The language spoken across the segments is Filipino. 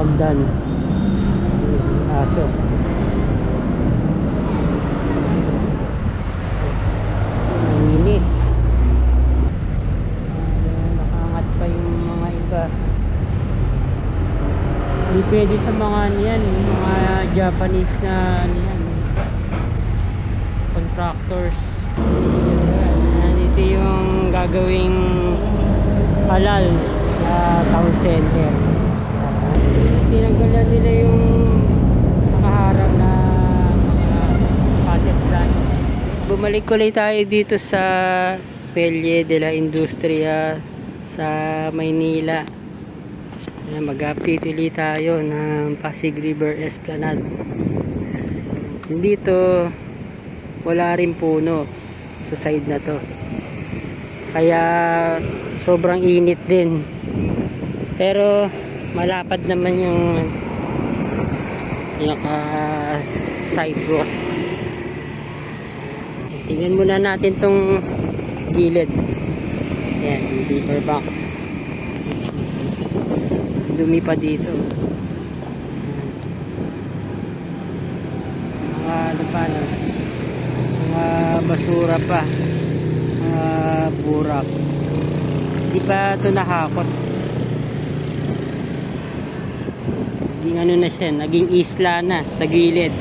hagdan. Aso. Malinis. Nakaangat pa yung mga iba. Hindi pwede sa mga niyan, mga Japanese na niyan, contractors. Ito yung gagawing halal na town center. Tinanggalan nila yung nakaharang na mga potted plants. Bumalik ulit tayo dito sa Pelle de la Industria sa Maynila. Mag-update ulit tayo ng Pasig River Esplanade. Dito wala rin puno sa side na to, kaya sobrang init din, pero malapad naman yung sidewalk. Tingnan muna natin tong gilid. Ayan, yung beaver box. Dumi pa dito. Mga ano pa, no? Mga basura pa, mga burak. Hindi pa ito nahakot. Naging ano na siya, naging isla na sa gilid.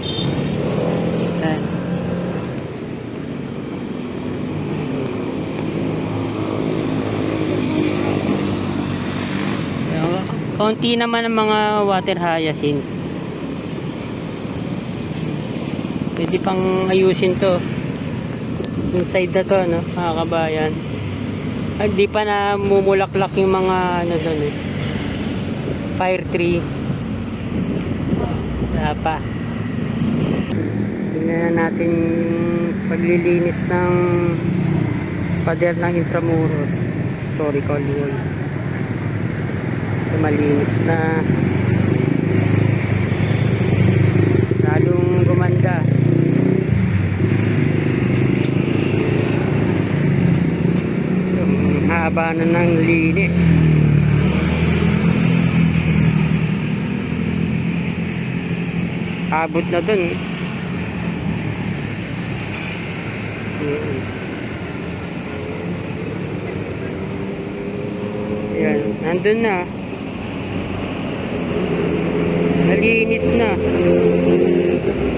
Kaunti naman ang mga water hyacinths. Pwede pang ayusin to. Inside na to, no, mga kabayan. Ay, di pa na mumulaklak yung mga ano doon, eh, fire tree. Wala pa. Tingnan na natin yung paglilinis ng pader ng Intramuros historical wall. Ito malinis na, lalong gumanda. Haba na ng linis. Abot na dun. Yan, nandun na. Nalinis na.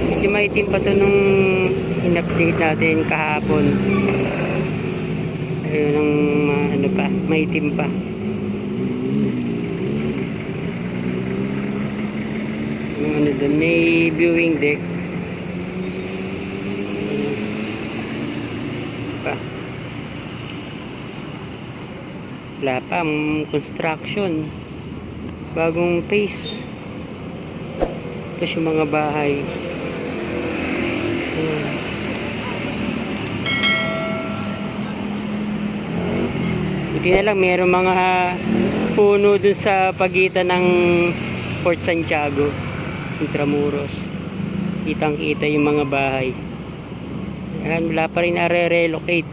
Medyo maitim pa to nung in-update natin kahapon. Ayun ang ano pa, maitim pa. Yung ano doon, may viewing deck. Pa. Wala pa ang construction. Bagong phase. Tapos yung mga bahay. Buti na lang mayroong mga puno dun sa pagitan ng Fort Santiago, Intramuros. Kitang kita yung mga bahay. Yan, wala pa rin na-relocate.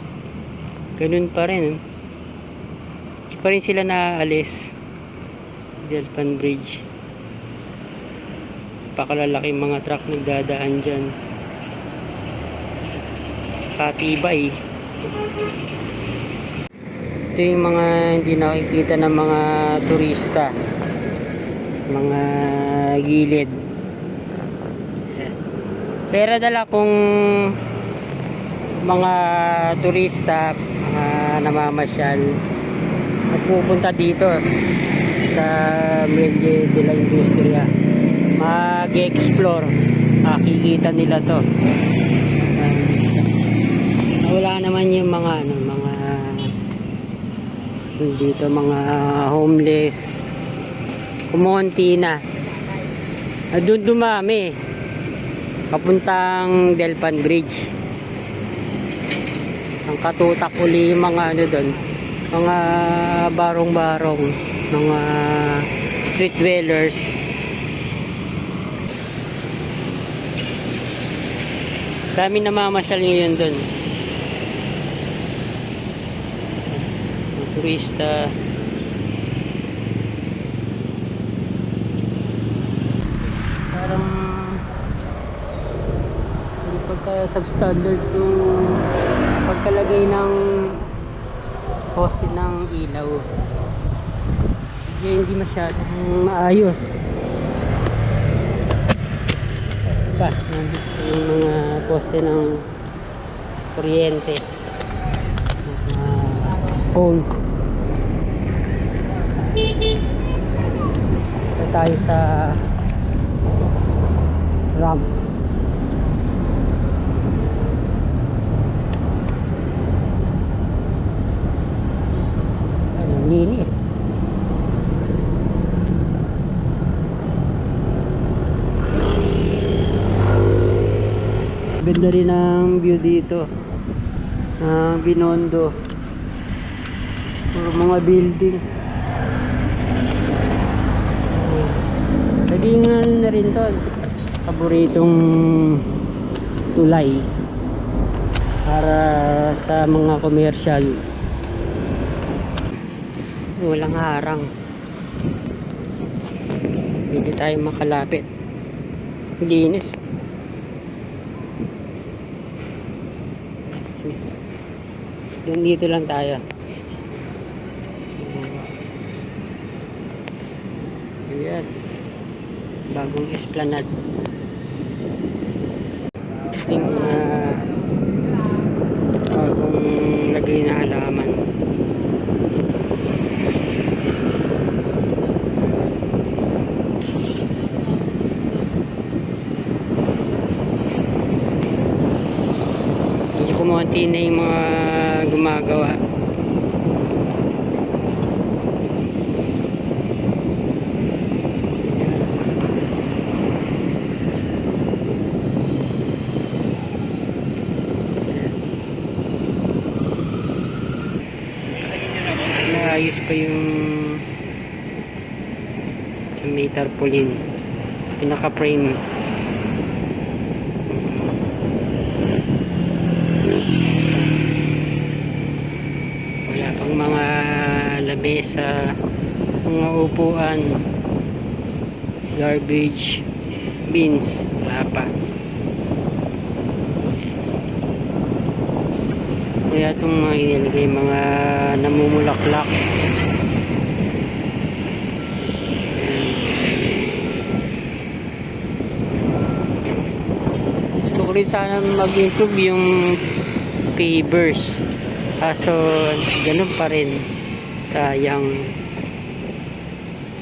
Ganun pa rin. Hindi pa rin sila naaalis. Delpan Bridge. Pakalalaking mga truck nagdadaan dyan. Patibay. Ito yung mga hindi nakikita ng mga turista, mga gilid. Pero dala kung mga turista, mga namamasyal at pupunta dito sa Pelle de la Industria, mag-explore, makikita nila to. Wala naman yung mga ano, mga dito mga homeless, kumonti na. Doon dumami papuntang Delpan Bridge. Ang katutak uli yung mga ano doon, mga barong-barong, mga street dwellers. Dami namamasyal ngayon doon. Turista. substandard yung pagkalagay ng poste ng ilaw. Kaya hindi masyadong maayos. Ba, nandito yung mga poste ng kuryente, poles. Ito tayo sa ramp. Ang linis. Ganda rin ang view dito ng Binondo. Puro mga buildings. Naging na rin to, paboritong tulay para sa mga commercial. Walang harang, hindi tayo makalapit. Linis. Dito lang tayo. Ayan, bagong esplanade. Yung bagong lagay na halaman. Medyo kumunti na yung mga gumagawa. Ayos pa yung sa may tarpaulin, pinaka frame. Wala pang mga lamesa, mga upuan, garbage bins, wala pa. Kaya itong mga inilagay, mga namumulaklak. Gusto ko rin sana mag-improve yung pavers, kaso ganun pa rin, sayang.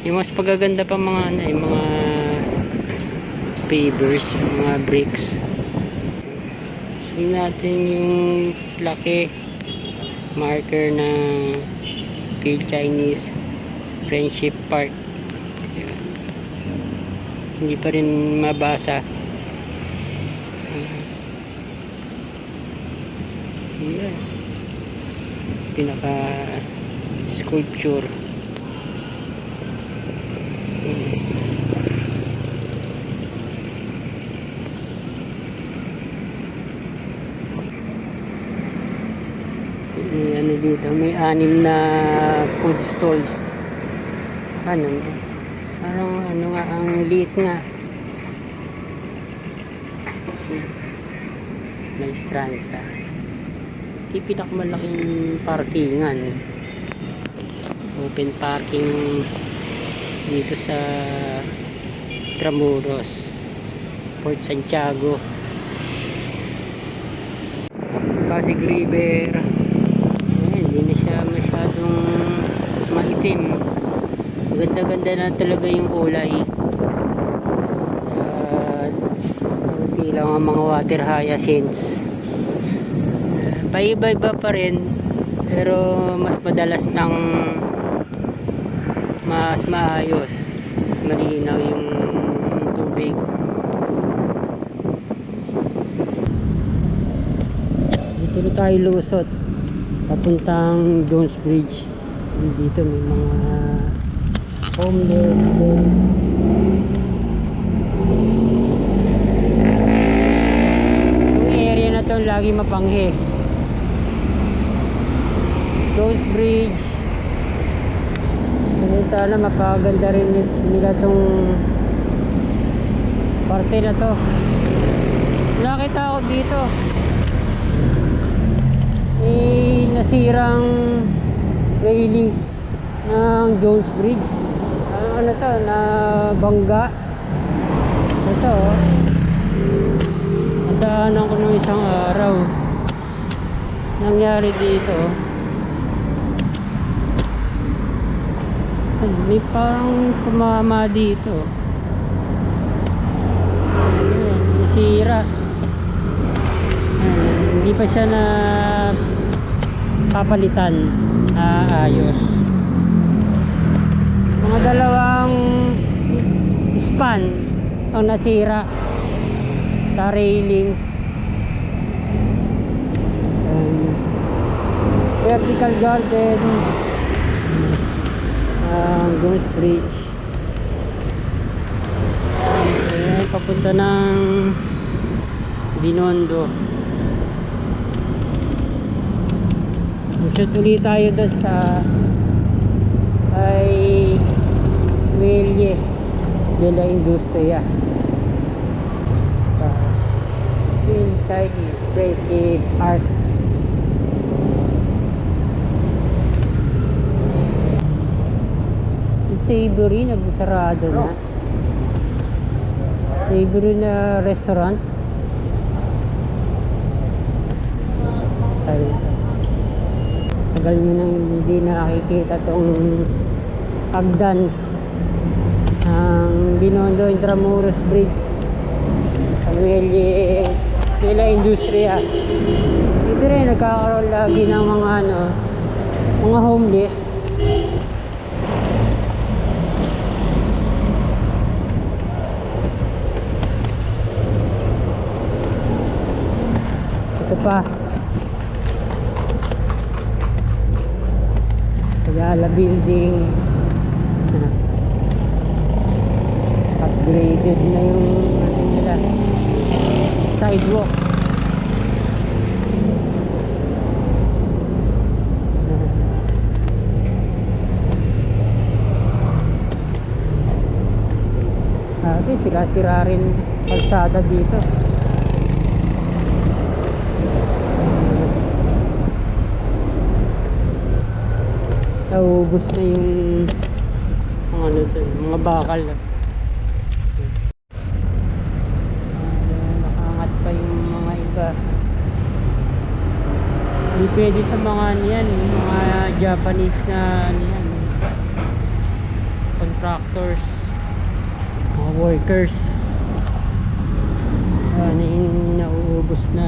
Yung mas pagaganda pa mga yung mga pavers, mga bricks. Tingnan natin yung laki marker ng Phil Chinese Friendship Park. Ayan. Hindi pa rin mabasa. Ayan. Pinaka sculpture. May ano dito, may 6 na food stalls. Ano nga, ang liit nga. May stransa. Ito yung pinakamalaking parkingan. Open parking dito sa Intramuros, Port Santiago, Pasig River. Hindi na siya masyadong maitim. Ganda-ganda na talaga yung kulay. Kunti lang ang mga water hyacinths. Paiba-iba pa rin, pero mas madalas ng mas maayos, mas malinaw yung tubig. Dito na tayo lusot papuntang Jones Bridge. Dito may mga homeless din. Yung area na to lagi mapanghe. Jones Bridge. Sana mapaganda rin nila tong parte na to. Nakita ako dito. May nasirang railings ng Jones Bridge. Ano to? Na bangga. Ito oh. Nadaanan ko nung isang araw. Nangyari dito. May parang tumama dito. Ayan, nasira. Hindi pa siya na papalitan na ayos. Mga dalawang span ang nasira sa railings. Vertical garden, Jones Bridge. Ayan, papunta ng Binondo. Shoot ulit tayo doon sa ay Muelle de la Industria. Inside is creative art. Savory nagsarado na. Savory na restaurant. Tagal nyo nang hindi nakikita tong pagdance ang Binondo Intramuros Bridge sa Muelle de la Industria. Dito rin nagkakaroon lagi ng mga mga homeless. Ito pa Ayala building, upgraded na yung nila sidewalk. Sabi sila sira rin kalsada dito. Naubos na yung mga bakal. Nakaangat pa yung mga iba. Hindi pwede sa mga niyan, mga Japanese na niyan, contractors, mga workers. Ano yung nauubos na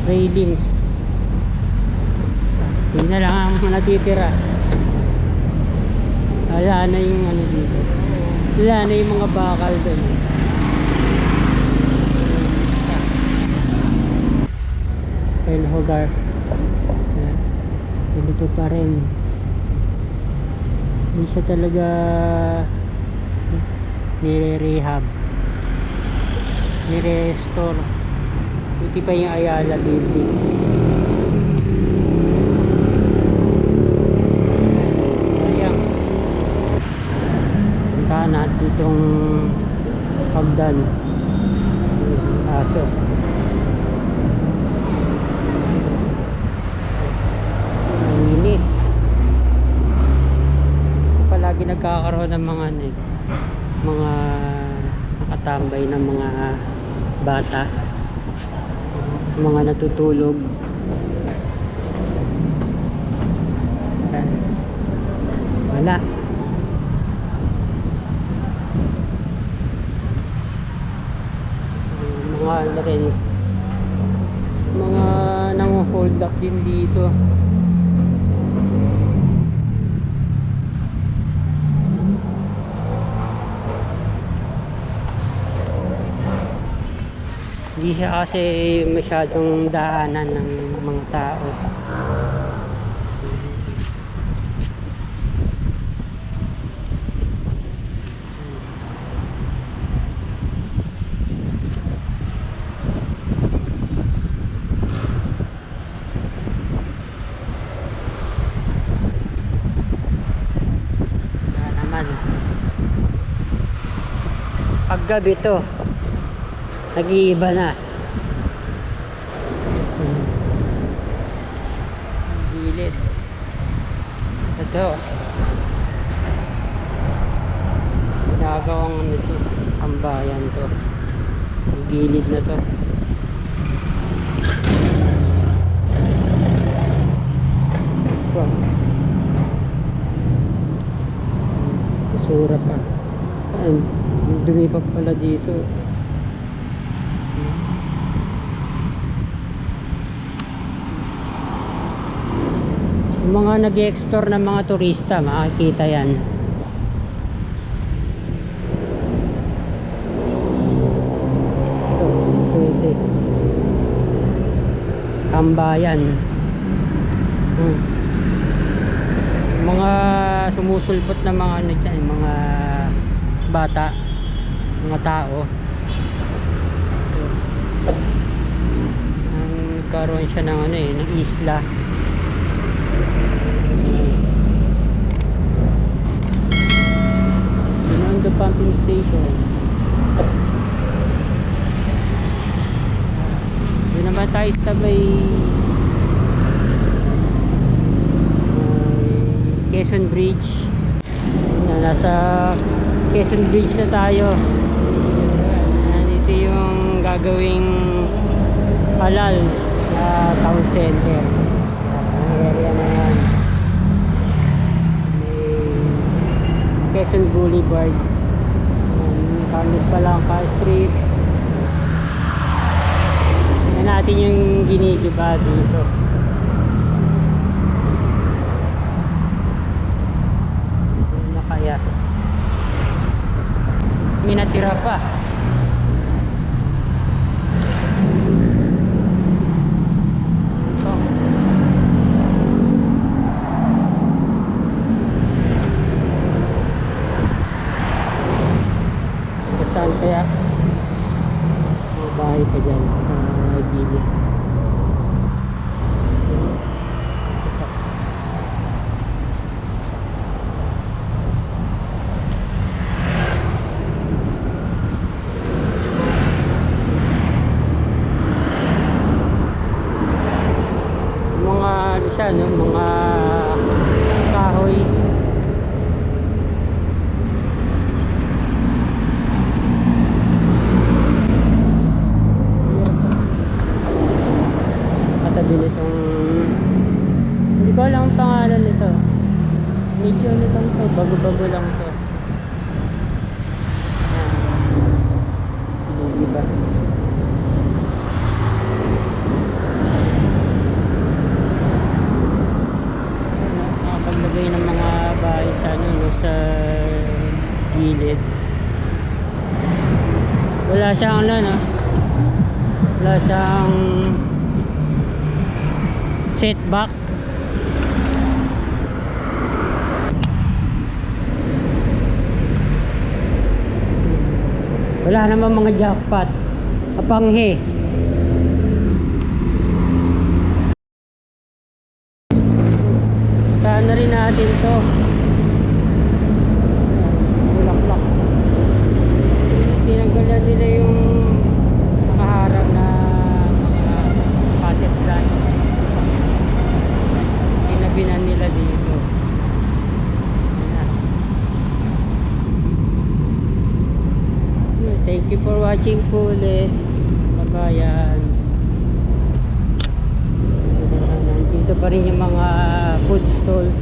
railings. Yun na lang ang natitira. Wala na yung dito. Wala na yung mga bakal doon. El Hogar. Dito pa rin. Hindi siya talaga nire-rehab, nire-restore. Buti pa yung Ayala building. Natin itong pagdan aso. Ang init. Palagi nagkakaroon ng mga nakatambay ng mga bata, mga natutulog. Wala. Mga rin, mga nang-hold up din dito. Hindi siya kasi masyadong daanan ng mga tao. Paggabi to, Nag-iiba na. Gilid. Ito. Ginagawang ano to, tambayan to. Gilid na to. Wow. Basura pa. Dumi pa pala dito. Yung mga nag-explore ng mga turista, makikita yan. Ito. Tambayan. Mga sumusulpot na mga ano dyan, mga bata, mga tao. Nagkaroon siya ng ano ng isla. The pumping station. Doon naman tayo sa may Quezon Bridge. Nasa Quezon Bridge na tayo. Dito yung gagawing halal na town center. Ang area na yan. Quezon Boulevard, Carlos Palanca Street. Tingnan natin yung ginigiba dito. Ano na kaya? May natira pa. Saan kaya? May bahay pa dyan sa gilid. Mga ano siya, no? Mga kahoy. Nitong hindi ko alam ang pangalan nito. Medyo nitong to, bago-bago lang to. Hindi ba? Nakapaglagay ng mga bahay sa ano, sa gilid. Wala siyang ano, no? Wala siyang setback. Wala naman mga jackpot. Apanghe. Saan na rin natin to. Bulaklak. Tinanggalan nila yung nakaharap na mga potted plants. Binan nila dito. Thank you for watching po ulit. Kabayan. Nandito pa rin yung mga food stalls.